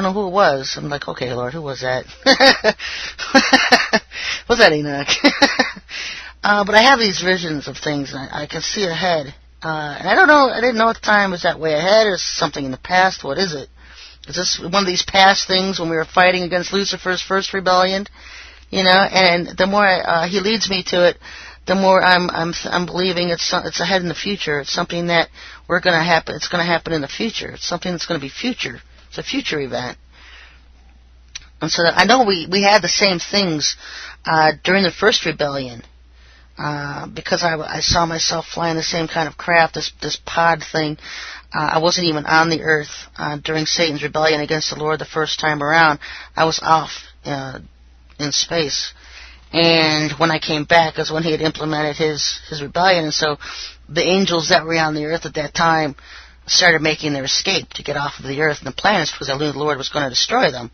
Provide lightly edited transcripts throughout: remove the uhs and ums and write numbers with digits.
don't know who it was. I'm like, okay, Lord, who was that? Was that Enoch? But I have these visions of things, and I can see ahead. And I don't know, I didn't know at the time, is that way ahead, or is something in the past? What is it? Is this one of these past things when we were fighting against Lucifer's first rebellion? You know, and the more he leads me to it, the more I'm believing it's ahead in the future. It's something that we're going to happen. It's going to happen in the future. It's something that's going to be future. It's a future event. And so I know we had the same things during the first rebellion, because I saw myself flying the same kind of craft, this pod thing. I wasn't even on the earth during Satan's rebellion against the Lord the first time around. I was off in space. And when I came back is when he had implemented his rebellion. And so the angels that were on the earth at that time started making their escape to get off of the earth and the planets, because I knew the Lord was going to destroy them.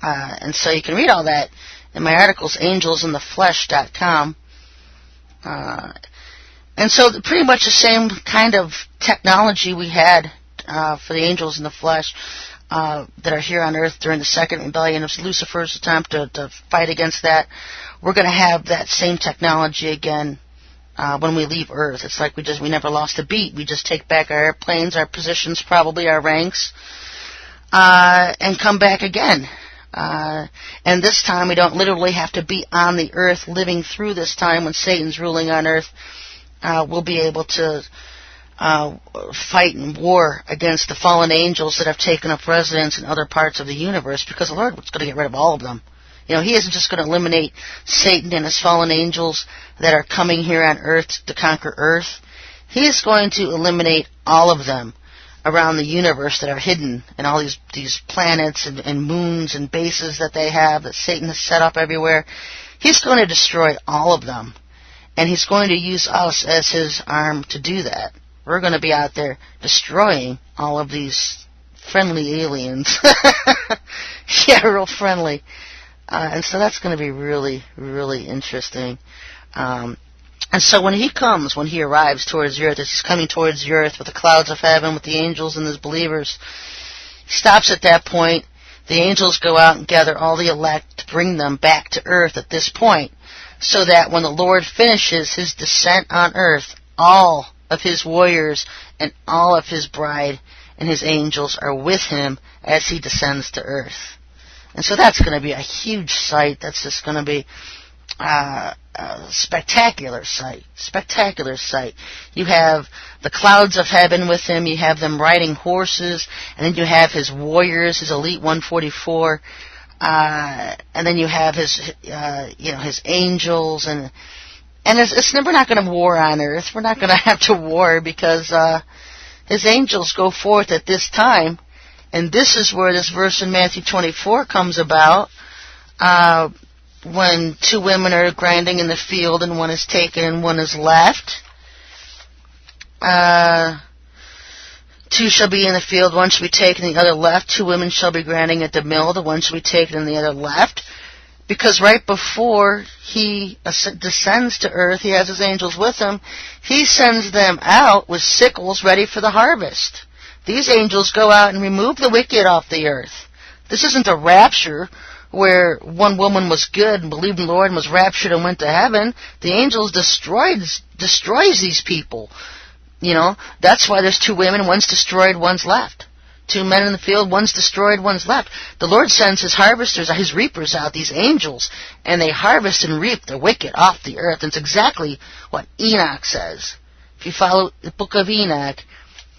And so you can read all that in my articles, angelsintheflesh.com. And so pretty much the same kind of technology we had for the angels in the flesh that are here on earth during the second rebellion of Lucifer's attempt to fight against that. We're going to have that same technology again when we leave Earth. It's like we never lost a beat. We just take back our airplanes, our positions, probably our ranks, and come back again. And this time we don't literally have to be on the earth living through this time when Satan's ruling on earth. We'll be able to fight in war against the fallen angels that have taken up residence in other parts of the universe, because the Lord was going to get rid of all of them. You know, he isn't just going to eliminate Satan and his fallen angels that are coming here on earth to conquer earth. He is going to eliminate all of them around the universe that are hidden, and all these planets and moons and bases that they have that Satan has set up everywhere. He's going to destroy all of them, and he's going to use us as his arm to do that. We're going to be out there destroying all of these friendly aliens. Yeah, real friendly. And so that's going to be really, really interesting. And so when he arrives towards the earth, as he's coming towards the earth with the clouds of heaven, with the angels and his believers, he stops at that point. The angels go out and gather all the elect to bring them back to earth at this point, so that when the Lord finishes his descent on earth, all of his warriors and all of his bride and his angels are with him as he descends to earth. And so that's going to be a huge sight. That's just going to be a spectacular sight. Spectacular sight. You have the clouds of heaven with him. You have them riding horses. And then you have his warriors, his elite 144. And then you have his angels. And we're not going to war on earth. We're not going to have to war, because his angels go forth at this time. And this is where this verse in Matthew 24 comes about, when two women are grinding in the field and one is taken and one is left. Two shall be in the field, one shall be taken and the other left. Two women shall be grinding at the mill, the one shall be taken and the other left. Because right before he descends to earth, he has his angels with him. He sends them out with sickles ready for the harvest. These angels go out and remove the wicked off the earth. This isn't a rapture where one woman was good and believed in the Lord and was raptured and went to heaven. The angels destroys these people. You know, that's why there's two women, one's destroyed, one's left. Two men in the field, one's destroyed, one's left. The Lord sends his harvesters, his reapers out, these angels, and they harvest and reap the wicked off the earth. And it's exactly what Enoch says. If you follow the book of Enoch,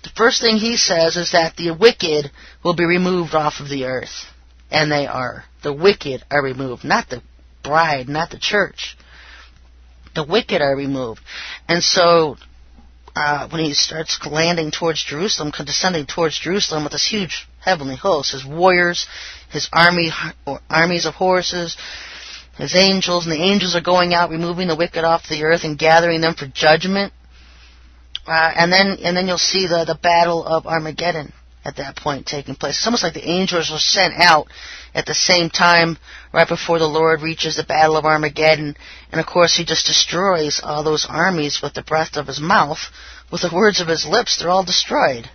the first thing he says is that the wicked will be removed off of the earth. And they are. The wicked are removed. Not the bride, not the church. The wicked are removed. And so when he starts landing towards Jerusalem, descending towards Jerusalem with this huge heavenly host, his warriors, his armies of horses, his angels, and the angels are going out, removing the wicked off the earth and gathering them for judgment. And then you'll see the battle of Armageddon at that point taking place. It's almost like the angels are sent out at the same time, right before the Lord reaches the battle of Armageddon. And of course, he just destroys all those armies with the breath of his mouth. With the words of his lips, they're all destroyed.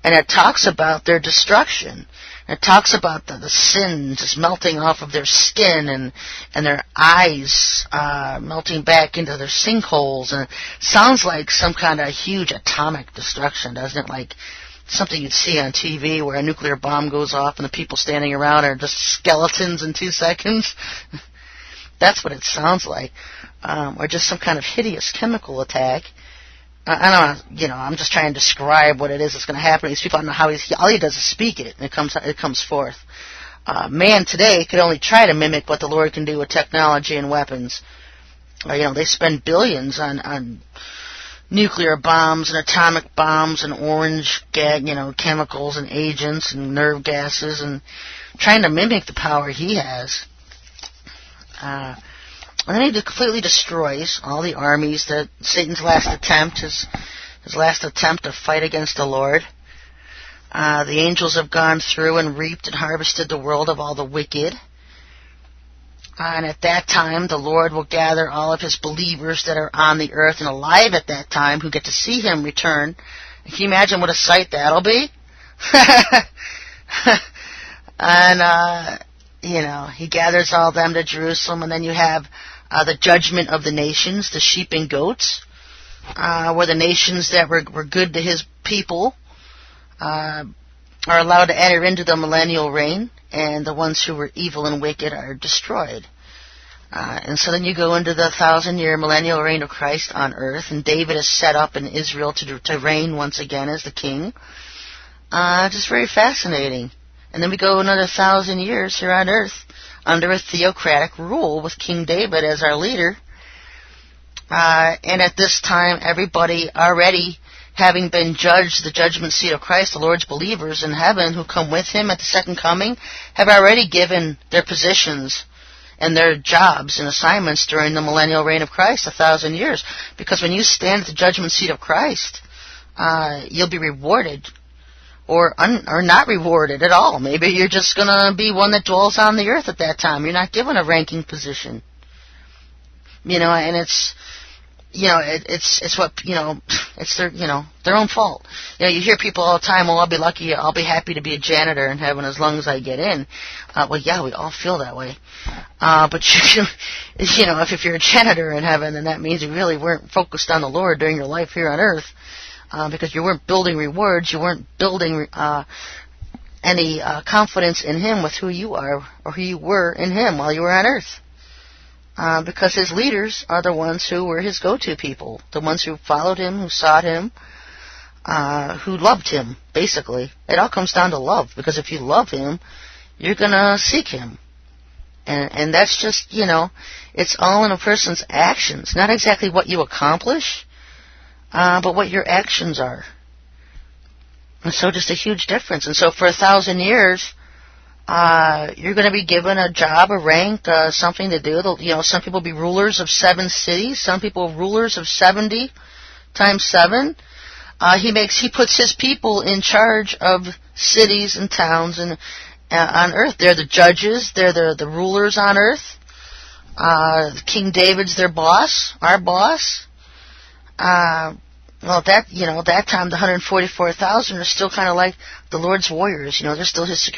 And it talks about their destruction. It talks about the sin just melting off of their skin and their eyes melting back into their sinkholes. And it sounds like some kind of huge atomic destruction, doesn't it? Like something you'd see on TV where a nuclear bomb goes off and the people standing around are just skeletons in 2 seconds. That's what it sounds like. Or just some kind of hideous chemical attack. I don't know, I'm just trying to describe what it is that's going to happen. These people, I don't know how all he does is speak it, and it comes forth. Man today could only try to mimic what the Lord can do with technology and weapons. They spend billions on nuclear bombs and atomic bombs and orange chemicals and agents and nerve gases and trying to mimic the power he has. And then he completely destroys all the armies that Satan's last attempt, his last attempt to fight against the Lord. The angels have gone through and reaped and harvested the world of all the wicked. And at that time, the Lord will gather all of his believers that are on the earth and alive at that time who get to see him return. Can you imagine what a sight that'll be? And, he gathers all them to Jerusalem, and then you have the judgment of the nations, the sheep and goats, where the nations that were good to his people are allowed to enter into the millennial reign, and the ones who were evil and wicked are destroyed. And so then you go into the 1,000-year millennial reign of Christ on earth, and David is set up in Israel to reign once again as the king. Just very fascinating. And then we go another 1,000 years here on earth under a theocratic rule with King David as our leader. And at this time, everybody already having been judged, the judgment seat of Christ, the Lord's believers in heaven who come with him at the second coming, have already given their positions and their jobs and assignments during the millennial reign of Christ, 1,000 years. Because when you stand at the judgment seat of Christ, you'll be rewarded or not rewarded at all. Maybe you're just going to be one that dwells on the earth at that time. You're not given a ranking position. And it's, it's what, it's their own fault. You hear people all the time, well, I'll be lucky, I'll be happy to be a janitor in heaven as long as I get in. Well, yeah, we all feel that way. But, if you're a janitor in heaven, then that means you really weren't focused on the Lord during your life here on earth. Because you weren't building rewards, you weren't building any confidence in him with who you are or who you were in him while you were on earth. Because his leaders are the ones who were his go-to people, the ones who followed him, who sought him, who loved him, basically. It all comes down to love, because if you love him, you're going to seek him. And that's just, it's all in a person's actions, not exactly what you accomplish, but what your actions are. And so just a huge difference. And so for 1,000 years, you're going to be given a job, a rank, something to do. Some people will be rulers of 7 cities. Some people rulers of 70 times 7. He puts his people in charge of cities and towns and on earth. They're the judges. They're the rulers on earth. King David's their boss, our boss. That time the 144,000 are still kind of like the Lord's warriors. They're still his security.